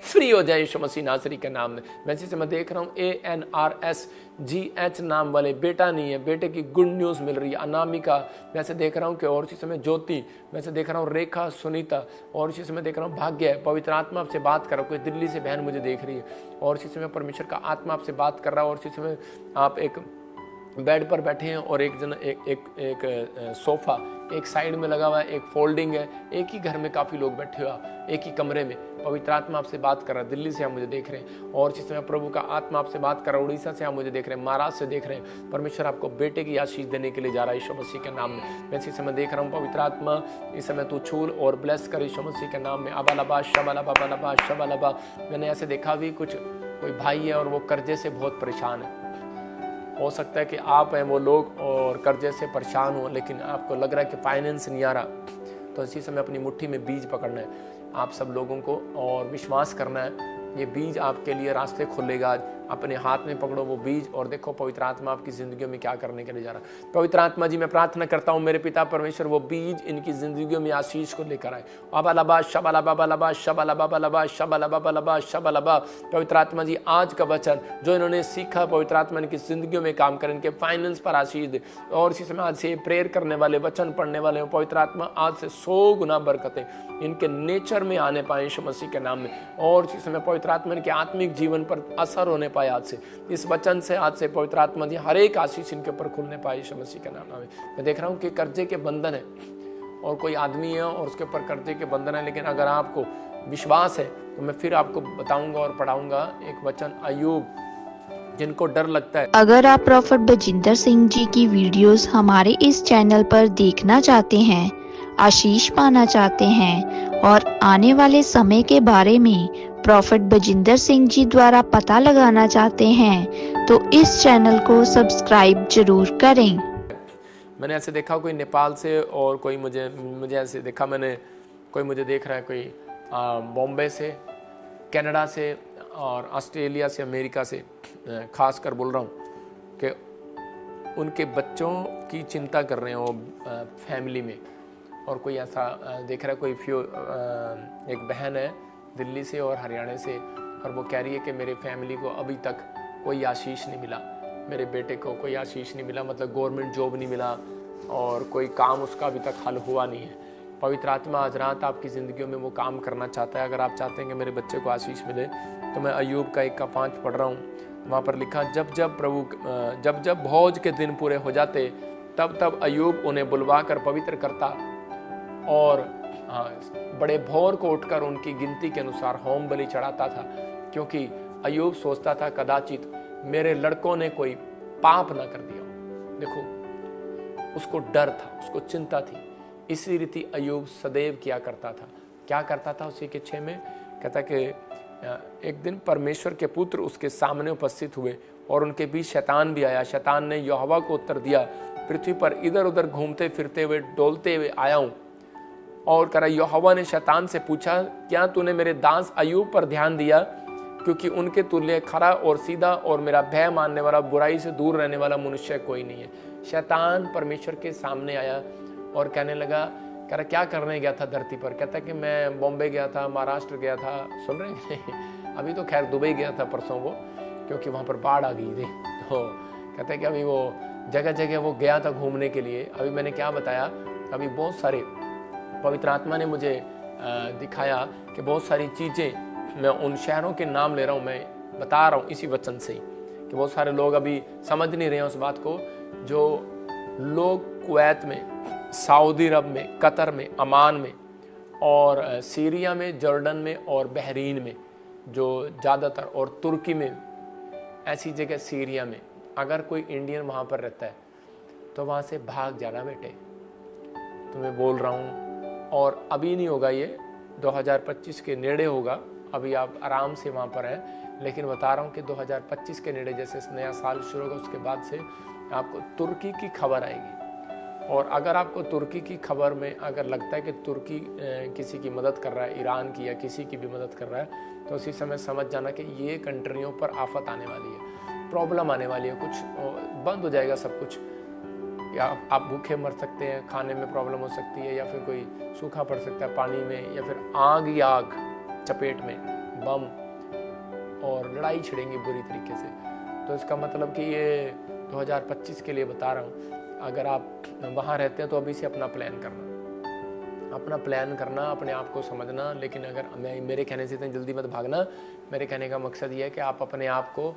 Free हो जाए यीशु मसीह नासरी के नाम में। मैं इसी से मैं देख रहा हूँ ANRSGH नाम वाले बेटा नहीं है, बेटे की गुड न्यूज़ मिल रही है। अनामिका मैं ऐसे देख रहा हूँ कि, और इसी समय ज्योति मैं ऐसे देख रहा हूँ, रेखा, सुनीता, और इसी समय देख रहा हूँ भाग्य, पवित्र आत्मा आपसे बात कर रहा हूँ। कोई दिल्ली से बहन मुझे देख रही है और इसी समय परमेश्वर का आत्मा आपसे बात कर रहा है। और इसी समय आप एक बेड पर बैठे हैं और एक सोफ़ा एक साइड में लगा हुआ है, एक फोल्डिंग है, एक ही घर में काफ़ी लोग बैठे हुए, एक ही कमरे में पवित्र आत्मा आपसे बात कर रहा है। दिल्ली से आप मुझे देख रहे हैं और इस समय प्रभु का आत्मा आपसे बात कर रहा है। उड़ीसा से आप मुझे देख रहे हैं, महाराष्ट्र से देख रहे हैं। परमेश्वर आपको बेटे की आशीष देने के लिए जा रहा है यीशु मसीह के नाम में। मैं इसी समय देख रहा हूँ पवित्र आत्मा इस समय तू छूल और ब्लेस कर यीशु मसीह के नाम में। अबालबा शबालबा बलबा शबालबा। मैंने ऐसे देखा भी कुछ कोई भाई है और वो कर्जे से बहुत परेशान है। हो सकता है कि आप हैं वो लोग और कर्जे से परेशान हो, लेकिन आपको लग रहा है कि फाइनेंस नहीं आ रहा, तो इसी समय अपनी मुट्ठी में बीज पकड़ना है आप सब लोगों को और विश्वास करना है। ये बीज आपके लिए रास्ते खोलेगा। अपने हाथ में पकड़ो वो बीज और देखो पवित्र आत्मा आपकी जिंदगियों में क्या करने के लिए जा रहा है। पवित्र आत्मा जी मैं प्रार्थना करता हूँ मेरे पिता परमेश्वर वो बीज इनकी जिंदगियों में आशीष को लेकर आए। अबालबा शबालबा बलबा शबालबा बलबा शबालबा बलबा शबालबा। पवित्र आत्मा जी आज का वचन जो इन्होंने सीखा पवित्र आत्मा इनकी जिंदगियों में काम करें, इनके फाइनेंस पर आशीष दे। और इसी समय आज से प्रेयर करने वाले वचन पढ़ने वाले पवित्र आत्मा आज से 100 गुना बरकतें इनके नेचर में आने पाए यीशु मसीह के नाम में। और इसी समय पवित्र आत्मा इनके आत्मिक जीवन पर असर होने पाए आज से, इस वचन से आज से पवित्र आत्मा जी हर एक आशीष इनके ऊपर खुलने पाए यीशु मसीह के नाम में। मैं देख रहा हूँ कि कर्जे के बंधन है और कोई आदमी है और उसके ऊपर कर्जे के बंधन है, लेकिन अगर आपको विश्वास है तो मैं फिर आपको बताऊंगा और पढ़ाऊंगा एक वचन अय्यूब जिनको डर लगता है। अगर आप प्रॉफेट बजिंदर सिंह जी की वीडियोस हमारे इस चैनल पर देखना चाहते हैं, आशीष पाना चाहते हैं और आने वाले समय के बारे में प्रॉफेट बजिंदर सिंह जी द्वारा पता लगाना चाहते हैं तो इस चैनल को सब्सक्राइब जरूर करें। मैंने ऐसे देखा कोई नेपाल से और कोई मुझे ऐसे देखा, मैंने कोई मुझे देख रहा है कोई बॉम्बे से, कनाडा से और ऑस्ट्रेलिया से, अमेरिका से, खास कर बोल रहा हूँ कि उनके बच्चों की चिंता कर रहे हैं वो फैमिली में। और कोई ऐसा देख रहा है कोई एक बहन है दिल्ली से और हरियाणा से और वो कह रही है कि मेरे फैमिली को अभी तक कोई आशीष नहीं मिला, मेरे बेटे को कोई आशीष नहीं मिला, मतलब गवर्नमेंट जॉब नहीं मिला और कोई काम उसका अभी तक हल हुआ नहीं है। पवित्र आत्मा आज रात आपकी ज़िंदगियों में वो काम करना चाहता है। अगर आप चाहते हैं कि मेरे बच्चे को आशीष मिले तो मैं अय्यूब का 1:5 पढ़ रहा हूँ। वहाँ पर लिखा जब जब भोज के दिन पूरे हो जाते तब तब अय्यूब उन्हें बुलवा कर पवित्र करता और बड़े भोर को उठकर उनकी गिनती के अनुसार होम बलि चढ़ाता था, क्योंकि अय्यूब सोचता था कदाचित मेरे लड़कों ने कोई पाप ना कर दिया। देखो उसको डर था, उसको चिंता थी, इसी रीति अय्यूब सदैव किया करता था। क्या करता था उसी के 6 में कहता कि एक दिन परमेश्वर के पुत्र उसके सामने उपस्थित हुए और उनके बीच शैतान भी आया। शैतान ने यहोवा को उत्तर दिया, पृथ्वी पर इधर उधर घूमते फिरते हुए डोलते हुए आया हूँ। और कह रहा यहोवा ने शैतान से पूछा, क्या तूने मेरे दास अय्यूब पर ध्यान दिया, क्योंकि उनके तुल्य खरा और सीधा और मेरा भय मानने वाला, बुराई से दूर रहने वाला मनुष्य कोई नहीं है। शैतान परमेश्वर के सामने आया और कहने लगा, कह रहा क्या करने गया था धरती पर? कहता कि मैं बॉम्बे गया था, महाराष्ट्र गया था, सुन रहे हैं अभी तो खैर दुबई गया था परसों को, क्योंकि वहाँ पर बाढ़ आ गई थी। तो कहता है कि अभी वो जगह जगह वो गया था घूमने के लिए। अभी मैंने क्या बताया, अभी बहुत सारे पवित्र आत्मा ने मुझे दिखाया कि बहुत सारी चीज़ें, मैं उन शहरों के नाम ले रहा हूँ, मैं बता रहा हूँ इसी वचन से ही कि बहुत सारे लोग अभी समझ नहीं रहे हैं उस बात को। जो लोग कुवैत में, सऊदी अरब में, कतर में, अमान में और सीरिया में, जॉर्डन में और बहरीन में जो ज़्यादातर, और तुर्की में, ऐसी जगह सीरिया में अगर कोई इंडियन वहाँ पर रहता है तो वहाँ से भाग जाना बेटे, तो मैं बोल रहा हूँ। और अभी नहीं होगा, ये 2025 के नेड़े होगा, अभी आप आराम से वहाँ पर हैं, लेकिन बता रहा हूँ कि 2025 के नेड़े जैसे नया साल शुरू होगा उसके बाद से आपको तुर्की की खबर आएगी। और अगर आपको तुर्की की खबर में अगर लगता है कि तुर्की किसी की मदद कर रहा है, ईरान की या किसी की भी मदद कर रहा है, तो उसी समय समझ जाना कि ये कंट्रियों पर आफत आने वाली है, प्रॉब्लम आने वाली है, कुछ बंद हो जाएगा सब कुछ, या आप भूखे मर सकते हैं, खाने में प्रॉब्लम हो सकती है, या फिर कोई सूखा पड़ सकता है पानी में, या फिर आग ही आग चपेट में बम और लड़ाई छिड़ेंगी बुरी तरीके से। तो इसका मतलब कि ये 2025 के लिए बता रहा हूँ, अगर आप वहाँ रहते हैं तो अभी से अपना प्लान करना, अपने आप को समझना। लेकिन अगर मेरे कहने से इतनी जल्दी मत भागना। मेरे कहने का मकसद ये है कि आप अपने आप को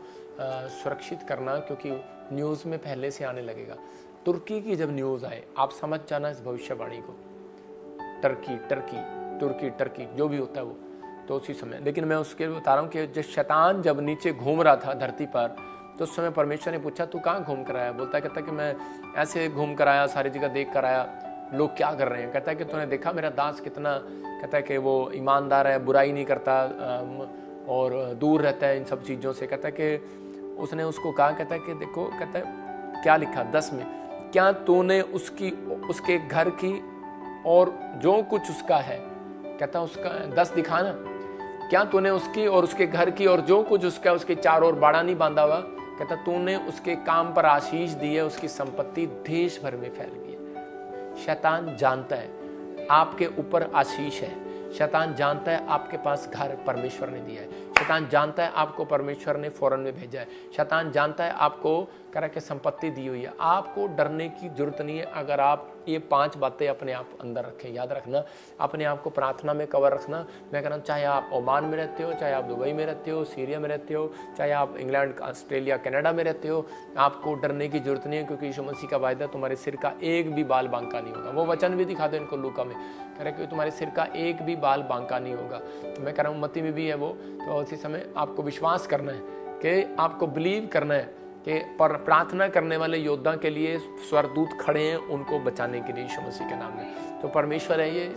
सुरक्षित करना, क्योंकि न्यूज़ में पहले से आने लगेगा। तुर्की की जब न्यूज़ आए, आप समझ जाना इस भविष्यवाणी को। तुर्की जो भी होता है वो, तो उसी समय। लेकिन मैं उसके बता रहा हूँ कि जब शैतान जब नीचे घूम रहा था धरती पर, तो उस समय परमेश्वर ने पूछा तू कहाँ घूम कर आया? कहता कि मैं ऐसे घूम कर आया, सारी जगह देख कर आया लोग क्या कर रहे हैं। कहता है कि तूने देखा मेरा दास कितना, कहता है कि वो ईमानदार है, बुराई नहीं करता और दूर रहता है इन सब चीज़ों से। कहता है कि उसने उसको कहा, कहता है कि देखो, कहता है क्या लिखा 10 में, क्या तूने उसके घर की और जो कुछ उसका है, कहता उसका 10 दिखाना, क्या तूने उसकी और उसके घर की और जो कुछ उसका है उसके चारों ओर बाड़ा नहीं बांधा हुआ? कहता तूने उसके काम पर आशीष दी है, उसकी संपत्ति देश भर में फैल गई है। शैतान जानता है आपके ऊपर आशीष है, शैतान जानता है आपके पास घर परमेश्वर ने दिया है, शैतान जानता है आपको परमेश्वर ने फौरन में भेजा है, शैतान जानता है आपको करा के संपत्ति दी हुई है। आपको डरने की जरूरत नहीं है अगर आप ये 5 बातें अपने आप अंदर रखें। याद रखना, अपने आप को प्रार्थना में कवर रखना। मैं कह रहा हूँ, चाहे आप ओमान में रहते हो, चाहे आप दुबई में रहते हो, सीरिया में रहते हो, चाहे आप इंग्लैंड, ऑस्ट्रेलिया, कनाडा में रहते हो, आपको डरने की जरूरत नहीं है, क्योंकि यीशु मसीह का वायदा तुम्हारे सिर का एक भी बाल बांका नहीं होगा। वो वचन भी दिखा दो इनको लूका में, कह रहे कि तुम्हारे सिर का एक भी बाल बांका नहीं होगा। तो मैं कह रहा हूँ मत्ती में भी है वो। तो उसी समय आपको विश्वास करना है कि आपको बिलीव करना है कि पर प्रार्थना करने वाले योद्धा के लिए स्वर्गदूत खड़े हैं उनको बचाने के लिए यीशु मसीह के नाम में। तो परमेश्वर है ये।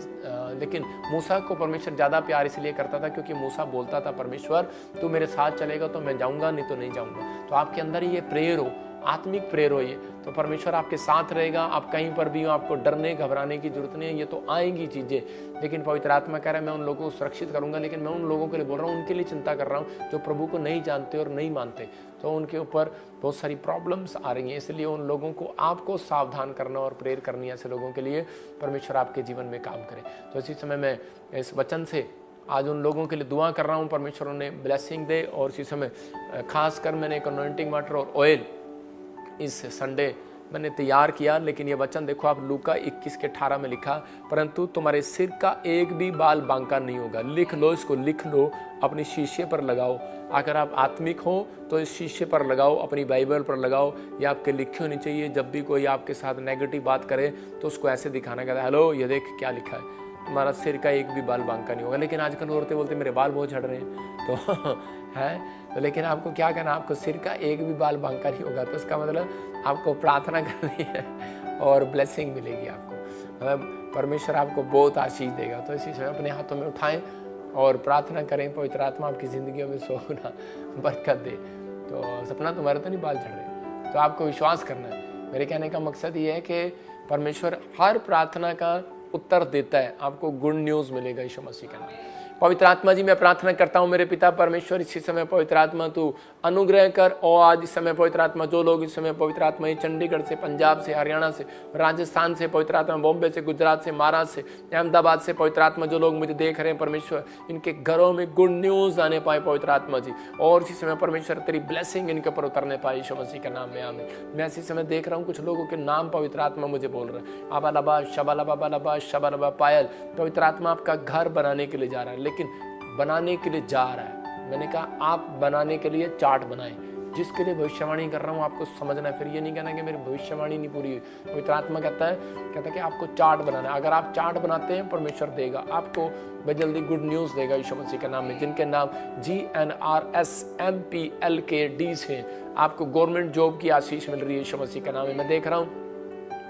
लेकिन मूसा को परमेश्वर ज़्यादा प्यार इसलिए करता था क्योंकि मूसा बोलता था, परमेश्वर तू मेरे साथ चलेगा तो मैं जाऊँगा, नहीं तो नहीं जाऊँगा। तो आपके अंदर ये प्रेयर हो, आत्मिक प्रेयर हो ये, तो परमेश्वर आपके साथ रहेगा। आप कहीं पर भी हो, आपको डरने घबराने की जरूरत नहीं है। ये तो आएंगी चीज़ें, लेकिन पवित्र आत्मा कह रहा है मैं उन लोगों को सुरक्षित करूंगा। लेकिन मैं उन लोगों के लिए बोल रहा हूँ, उनके लिए चिंता कर रहा हूँ जो प्रभु को नहीं जानते और नहीं मानते, तो उनके ऊपर बहुत सारी प्रॉब्लम्स आ रही हैं। इसलिए उन लोगों को आपको सावधान करना और प्रेयर करनी है ऐसे लोगों के लिए, परमेश्वर आपके जीवन में काम करे। तो इसी समय मैं इस वचन से आज उन लोगों के लिए दुआ कर रहा हूँ, परमेश्वर उन्हें ब्लेसिंग दे। और इसी समय खासकर मैंने एक अनॉइंटिंग वाटर और ऑयल इस संडे मैंने तैयार किया। लेकिन ये वचन देखो आप, लूका 21:18 में लिखा, परंतु तुम्हारे सिर का एक भी बाल बांका नहीं होगा। लिख लो, इसको लिख लो, अपने शीशे पर लगाओ। अगर आप आत्मिक हो तो इस शीशे पर लगाओ, अपनी बाइबल पर लगाओ, ये आपके लिखे होनी चाहिए। जब भी कोई आपके साथ नेगेटिव बात करे तो उसको ऐसे दिखाना, कहता है हेलो ये देख क्या लिखा है, तुम्हारा सिर का एक भी बाल बांका नहीं होगा। लेकिन आजकल औरतें बोलते मेरे बाल बहुत झड़ रहे हैं, तो है तो लेकिन आपको क्या करना, आपको सिर का एक भी बाल बांका नहीं होगा। तो इसका मतलब आपको प्रार्थना करनी है और ब्लेसिंग मिलेगी आपको, मतलब परमेश्वर आपको बहुत आशीष देगा। तो इसी समय अपने हाथों में उठाएं और प्रार्थना करें, पवित्र आत्मा आपकी ज़िंदगियों में सोना बरकत दे। तो सपना तुम्हारे तो नहीं बाल झड़ रहे, तो आपको विश्वास करना है। मेरे कहने का मकसद ये है कि परमेश्वर हर प्रार्थना का उत्तर देता है, आपको गुड न्यूज़ मिलेगा यीशु मसीह का नाम। पवित्र आत्मा जी मैं प्रार्थना करता हूँ मेरे पिता परमेश्वर, इसी समय पवित्र आत्मा तू अनुग्रह कर। और आज इस समय पवित्र आत्मा जो लोग इस समय पवित्र आत्मा चंडीगढ़ से, पंजाब से, हरियाणा से, राजस्थान से, पवित्र आत्मा बॉम्बे से, गुजरात से, महाराष्ट्र से, अहमदाबाद से, पवित्र आत्मा जो लोग मुझे देख रहे हैं परमेश्वर, इनके घरों में गुड न्यूज़ आने पाए पवित्र आत्मा जी। और इसी समय परमेश्वर तेरी ब्लेसिंग इनके ऊपर उतरने पाए यीशु मसीह के नाम में आमीन। मैं इसी समय देख रहा हूँ कुछ लोगों के नाम पवित्र आत्मा मुझे बोल रहा है, आबालाबा शबालाबा शबालाबा पायल। पवित्र आत्मा आपका घर बनाने के लिए जा रहा है, लेकिन बनाने के लिए जा रहा है। मैंने कहा आप बनाने के लिए चार्ट बनाएं, जिसके लिए भविष्यवाणी कर रहा हूँ आपको समझना है। फिर ये नहीं कहना कि मेरी भविष्यवाणी नहीं पूरी हुई। पवित्र आत्मा कहता है कि आपको चार्ट बनाना है। अगर आप चार्ट बनाते हैं परमेश्वर देगा आपको जल्दी गुड न्यूज़ देगा यीशु मसीह के नाम में। जिनके नाम GNRSMPLKD से आपको गवर्नमेंट जॉब की आशीष मिल रही है यीशु मसीह के नाम में। मैं देख रहा हूँ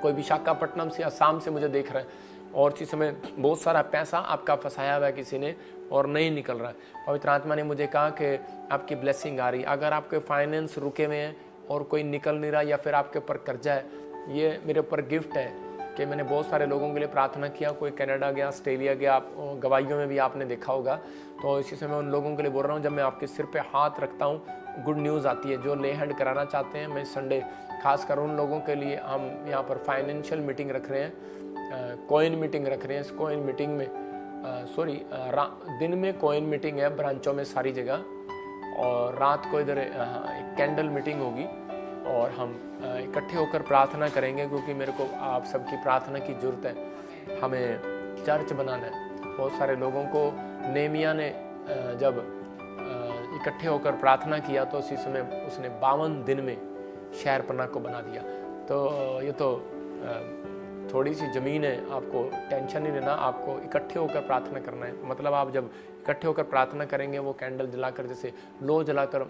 कोई विशाखापट्टनम से, असम से मुझे देख रहा है, और इसी समय बहुत सारा पैसा आपका फंसाया हुआ है किसी ने और नहीं निकल रहा है। पवित्र आत्मा ने मुझे कहा कि आपकी ब्लेसिंग आ रही। अगर आपके फाइनेंस रुके हुए हैं और कोई निकल नहीं रहा, या फिर आपके ऊपर कर्जा है, ये मेरे ऊपर गिफ्ट है कि मैंने बहुत सारे लोगों के लिए प्रार्थना किया। कोई कनाडा गया, ऑस्ट्रेलिया गया, आप गवाहियों में भी आपने देखा होगा। तो इसी समय उन लोगों के लिए बोल रहा हूँ, जब मैं आपके सिर पे हाथ रखता हूँ गुड न्यूज़ आती है। जो ले हैंड कराना चाहते हैं, मैं संडे खासकर उन लोगों के लिए हम यहाँ पर फाइनेंशियल मीटिंग रख रहे हैं, कॉइन मीटिंग रख रहे हैं। इस कॉइन मीटिंग में दिन में कोइन मीटिंग है ब्रांचों में सारी जगह, और रात को इधर एक कैंडल मीटिंग होगी और हम इकट्ठे होकर प्रार्थना करेंगे, क्योंकि मेरे को आप सबकी प्रार्थना की ज़रूरत है। हमें चर्च बनाना है। बहुत सारे लोगों को नेमिया ने जब इकट्ठे होकर प्रार्थना किया तो उसी समय उसने 52 दिन में शहरपनाह को बना दिया। तो ये तो थोड़ी सी ज़मीन है, आपको टेंशन नहीं लेना, आपको इकट्ठे होकर प्रार्थना करना है। मतलब आप जब इकट्ठे होकर प्रार्थना करेंगे, वो कैंडल जलाकर, जैसे लो जलाकर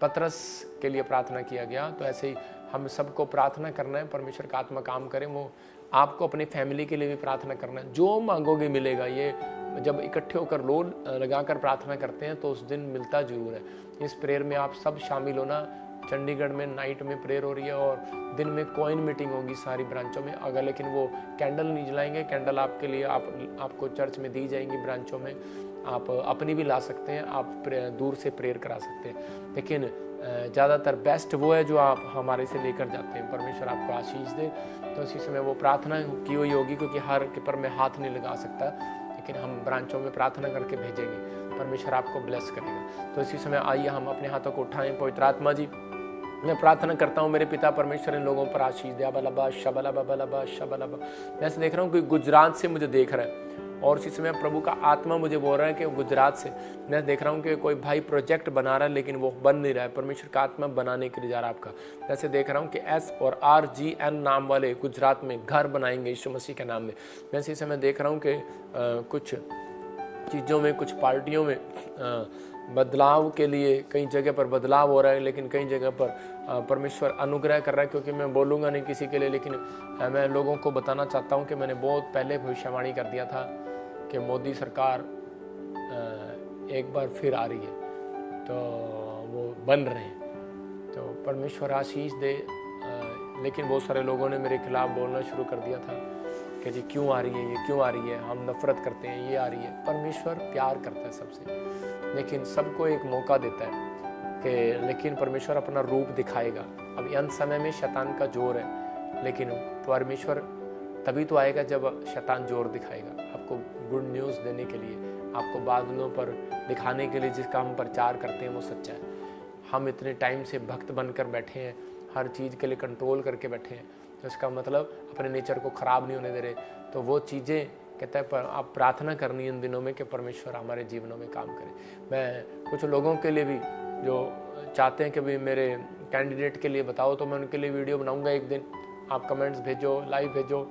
पतरस के लिए प्रार्थना किया गया, तो ऐसे ही हम सबको प्रार्थना करना है। परमेश्वर का आत्मा काम करे। वो आपको अपनी फैमिली के लिए भी प्रार्थना करना है। जो मांगोगे मिलेगा। ये जब इकट्ठे होकर लो लगाकर प्रार्थना करते हैं तो उस दिन मिलता जरूर है। इस प्रेयर में आप सब शामिल होना। चंडीगढ़ में नाइट में प्रेयर हो रही है और दिन में कोइन मीटिंग होगी सारी ब्रांचों में। अगर लेकिन वो कैंडल नहीं जलाएंगे, कैंडल आपके लिए आपको चर्च में दी जाएंगी ब्रांचों में। आप अपनी भी ला सकते हैं, आप दूर से प्रेयर करा सकते हैं, लेकिन ज़्यादातर बेस्ट वो है जो आप हमारे से लेकर जाते हैं। परमेश्वर आपको आशीष दे। तो इसी समय वो प्रार्थना की हुई होगी, क्योंकि हर के पर मैं हाथ नहीं लगा सकता, लेकिन हम ब्रांचों में प्रार्थना करके भेजेंगे। परमेश्वर आपको ब्लेस करेगा। तो इसी समय आइए हम अपने हाथों को उठाएं। पवित्र आत्मा जी, मैं प्रार्थना करता हूँ मेरे पिता परमेश्वर इन लोगों पर आशीष दे। अबलबा शबलबा बलबा शबलबा। मैं ऐसे देख रहा हूँ कि गुजरात से मुझे देख रहा है, और इसी समय प्रभु का आत्मा मुझे बोल रहा है कि गुजरात से मैं देख रहा हूँ कि कोई भाई प्रोजेक्ट बना रहा है, लेकिन वो बन नहीं रहा है। परमेश्वर का आत्मा बनाने के लिए जा रहा है आपका। जैसे देख रहा हूँ कि S और RGN नाम वाले गुजरात में घर बनाएंगे यीशु मसीह के नाम में। मैं इसी समय देख रहा हूँ कि कुछ चीज़ों में, कुछ पार्टियों में बदलाव के लिए कई जगह पर बदलाव हो रहा है, लेकिन कई जगह पर परमेश्वर अनुग्रह कर रहा है। क्योंकि मैं बोलूँगा नहीं किसी के लिए, लेकिन मैं लोगों को बताना चाहता हूँ कि मैंने बहुत पहले भविष्यवाणी कर दिया था कि मोदी सरकार एक बार फिर आ रही है, तो वो बन रहे हैं। तो परमेश्वर आशीष दे। लेकिन बहुत सारे लोगों ने मेरे खिलाफ बोलना शुरू कर दिया था कि जी क्यों आ रही है, ये क्यों आ रही है, हम नफरत करते हैं, ये आ रही है। परमेश्वर प्यार करता है सबसे, लेकिन सबको एक मौका देता है कि लेकिन परमेश्वर अपना रूप दिखाएगा। अब अंत समय में शैतान का जोर है, लेकिन परमेश्वर तभी तो आएगा जब शैतान जोर दिखाएगा। आपको गुड न्यूज़ देने के लिए, आपको बादलों पर दिखाने के लिए जिसका हम प्रचार करते हैं वो सच्चा है। हम इतने टाइम से भक्त बनकर बैठे हैं, हर चीज़ के लिए कंट्रोल करके बैठे हैं, तो इसका मतलब अपने नेचर को ख़राब नहीं होने दे रहे। तो वो चीज़ें कहता है पर आप प्रार्थना करनी इन दिनों में कि परमेश्वर हमारे जीवनों में काम करे। मैं कुछ लोगों के लिए भी जो चाहते हैं कि भाई मेरे कैंडिडेट के लिए बताओ, तो मैं उनके लिए वीडियो बनाऊंगा एक दिन। आप कमेंट्स भेजो, लाइव भेजो,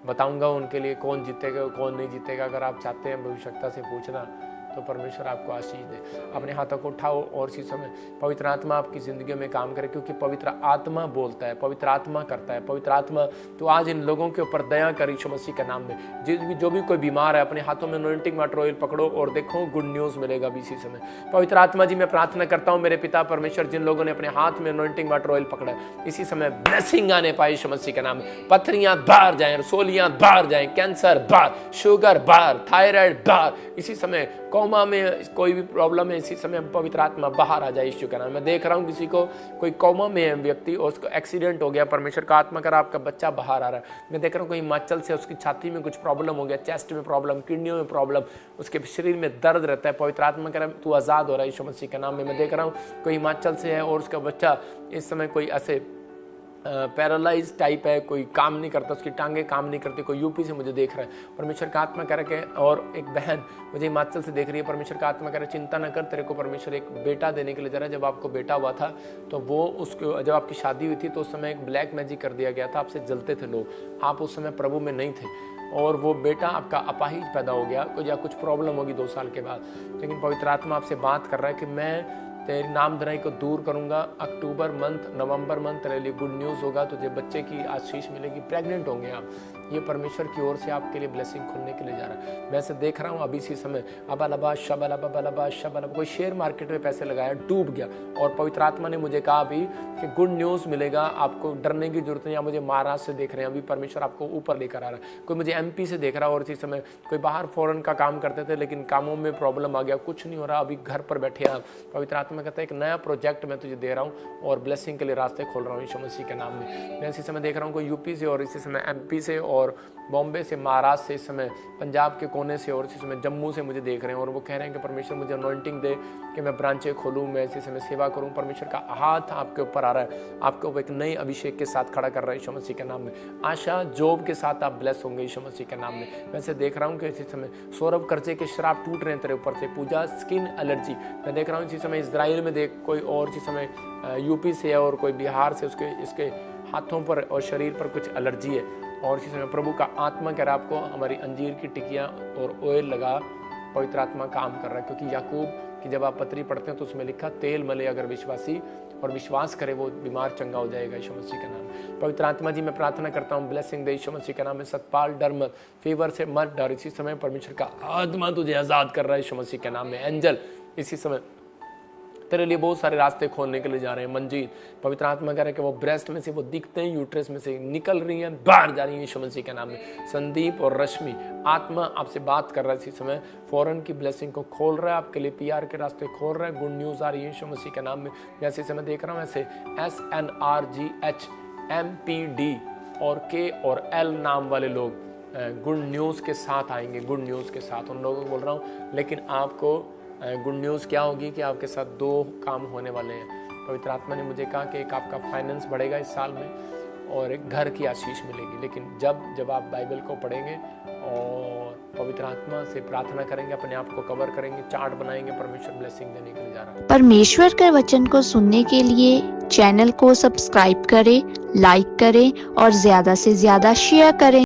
बताऊंगा उनके लिए कौन जीतेगा कौन नहीं जीतेगा। अगर आप चाहते हैं भविष्यता से पूछना, तो परमेश्वर आपको आशीष दे। अपने हाथों को उठाओ और इसी समय पवित्र आत्मा आपकी ज़िंदगी में काम करे, क्योंकि पवित्र आत्मा बोलता है, पवित्र आत्मा करता है। पवित्र आत्मा तो आज इन लोगों के ऊपर दया कर यीशु मसीह के नाम में। जो भी कोई बीमार है, अपने हाथों में अनॉइंटिंग वाटर ऑयल पकड़ो और देखो गुड न्यूज़ मिलेगा भी इसी समय। पवित्र आत्मा जी, मैं प्रार्थना करता हूँ मेरे पिता परमेश्वर, जिन लोगों ने अपने हाथ में अनॉइंटिंग वाटर ऑयल पकड़ा है, इसी समय ब्लेसिंग आने पाए यीशु मसीह के नाम में। पथरियाँ बाहर जाएं, रसोलियाँ बाहर जाएं, कैंसर बाहर, शुगर बाहर, थायराइड बाहर। इसी समय कोमा में कोई भी प्रॉब्लम है, इसी समय पवित्र आत्मा बाहर आ जाए यीशु के नाम। मैं देख रहा हूँ किसी को कोई कोमा में है व्यक्ति और उसको एक्सीडेंट हो गया, परमेश्वर का आत्मा कर आपका बच्चा बाहर आ रहा है। मैं देख रहा हूँ कोई हिमाचल से उसकी छाती में कुछ प्रॉब्लम हो गया, चेस्ट में प्रॉब्लम, किडनियों में प्रॉब्लम, उसके शरीर में दर्द रहता है। पवित्र आत्मा कर तू आज़ाद हो रहा है यीशु मसीह के नाम में। मैं देख रहा हूँ कोई हिमाचल से है और उसका बच्चा इस समय कोई ऐसे पैरालाइज टाइप है, कोई काम नहीं करता, उसकी टांगें काम नहीं करती। कोई यूपी से मुझे देख रहा है, परमेश्वर का आत्मा कह रहा है। और एक बहन मुझे हिमाचल से देख रही है, परमेश्वर का आत्मा कह रहा है चिंता न कर, तेरे को परमेश्वर एक बेटा देने के लिए जा रहा है। जब आपको बेटा हुआ था तो वो उसको, जब आपकी शादी हुई थी तो उस समय एक ब्लैक मैजिक कर दिया गया था, आपसे जलते थे लोग, आप उस समय प्रभु में नहीं थे, और वो बेटा आपका अपाहिज पैदा हो गया, या कुछ प्रॉब्लम होगी 2 साल के बाद। लेकिन पवित्र आत्मा आपसे बात कर रहा है कि मैं तेरी नामधराई को दूर करूंगा। अक्टूबर मंथ, नवंबर मंथ तेरे लिए गुड न्यूज़ होगा, तुझे बच्चे की आशीष मिलेगी, प्रेग्नेंट होंगे आप। ये परमेश्वर की ओर से आपके लिए ब्लेसिंग खुलने के लिए जा रहा है। मैं से देख रहा हूँ अभी इसी समय अबालबा शबलबा बलबा शबलबा। कोई शेयर मार्केट में पैसे लगाया, डूब गया, और पवित्र आत्मा ने मुझे कहा अभी कि गुड न्यूज़ मिलेगा, आपको डरने की जरूरत नहीं। आप मुझे महाराष्ट्र से देख रहे हैं, अभी परमेश्वर आपको ऊपर लेकर आ रहा है। कोई मुझे MP से देख रहा है, और इसी समय कोई बाहर फॉरेन का काम करते थे, लेकिन कामों में प्रॉब्लम आ गया, कुछ नहीं हो रहा, अभी घर पर बैठे आप। पवित्र आत्मा आत्मा कहता है एक नया प्रोजेक्ट मैं तुझे दे रहा हूँ और ब्लेसिंग के लिए रास्ते खोल रहा हूँ यीशु मसीह के नाम में। मैं इसी समय देख रहा हूँ कोई यूपी से और इसी समय एमपी से और बॉम्बे से, महाराष्ट्र से, इस समय पंजाब के कोने से और इसी समय जम्मू से मुझे देख रहे हैं और वो कह रहे हैं कि परमेश्वर मुझे अनॉइंटिंग दे कि मैं ब्रांचें खोलूँ, मैं इसी समय सेवा करूँ। परमेश्वर का हाथ आपके ऊपर आ रहा है, आपके ऊपर एक नई अभिषेक के साथ खड़ा कर रहा है यीशु मसीह के नाम में। आशा जॉब के साथ आप ब्लेस होंगे यीशु मसीह के नाम में। मैं से देख रहा हूँ कि इसी समय सौरभ कर्जे के श्राप टूट रहे हैं तेरे ऊपर से। पूजा स्किन एलर्जी मैं देख रहा हूँ इसी समय इजराइल में, देख कोई और इसी समय यूपी से है और कोई बिहार से, उसके इसके हाथों पर और शरीर पर कुछ एलर्जी है और इसी समय प्रभु का आत्मा कह रहा है आपको हमारी अंजीर की टिकियाँ और ऑयल लगा। पवित्र आत्मा काम कर रहा है क्योंकि याकूब की जब आप पत्री पढ़ते हैं तो उसमें लिखा तेल मले अगर विश्वासी और विश्वास करे वो बीमार चंगा हो जाएगा यीशु मसीह का नाम। पवित्र आत्मा जी मैं प्रार्थना करता हूँ ब्लेसिंग दे यीशु मसीह का नाम में। सतपाल डर मत, फीवर से मत डर, इसी समय परमेश्वर का आत्मा तुझे आजाद कर रहा है यीशु मसीह के नाम में। एंजल इसी समय तेरे लिए बहुत सारे रास्ते खोलने के लिए जा रहे हैं। मंजीत पवित्र आत्मा कह रहे हैं कि वो ब्रेस्ट में से वो दिखते हैं, यूट्रस में से निकल रही हैं, बाहर जा रही हैं यीशु मसीह के नाम में। संदीप और रश्मि आत्मा आपसे बात कर रहा है इसी समय, फॉरेन की ब्लेसिंग को खोल रहा है आपके लिए, पीआर के रास्ते खोल रहा है, गुड न्यूज़ आ रही है यीशु मसीह के नाम में। जैसे इस समय देख रहा हूँ ऐसे SNRGH MPD और K और L नाम वाले लोग गुड न्यूज़ के साथ आएंगे, गुड न्यूज़ के साथ उन लोगों को बोल रहा हूँ। लेकिन आपको गुड न्यूज़ क्या होगी कि आपके साथ 2 काम होने वाले हैं। पवित्र आत्मा ने मुझे कहा कि एक आपका फाइनेंस बढ़ेगा इस साल में और एक घर की आशीष मिलेगी। लेकिन जब आप बाइबल को पढ़ेंगे और पवित्र आत्मा से प्रार्थना करेंगे, अपने आप को कवर करेंगे, चार्ट बनाएंगे, परमेश्वर ब्लेसिंग देने के लिए जा रहा है। परमेश्वर के वचन को सुनने के लिए चैनल को सब्सक्राइब करें, लाइक करें और ज्यादा से ज्यादा शेयर करें।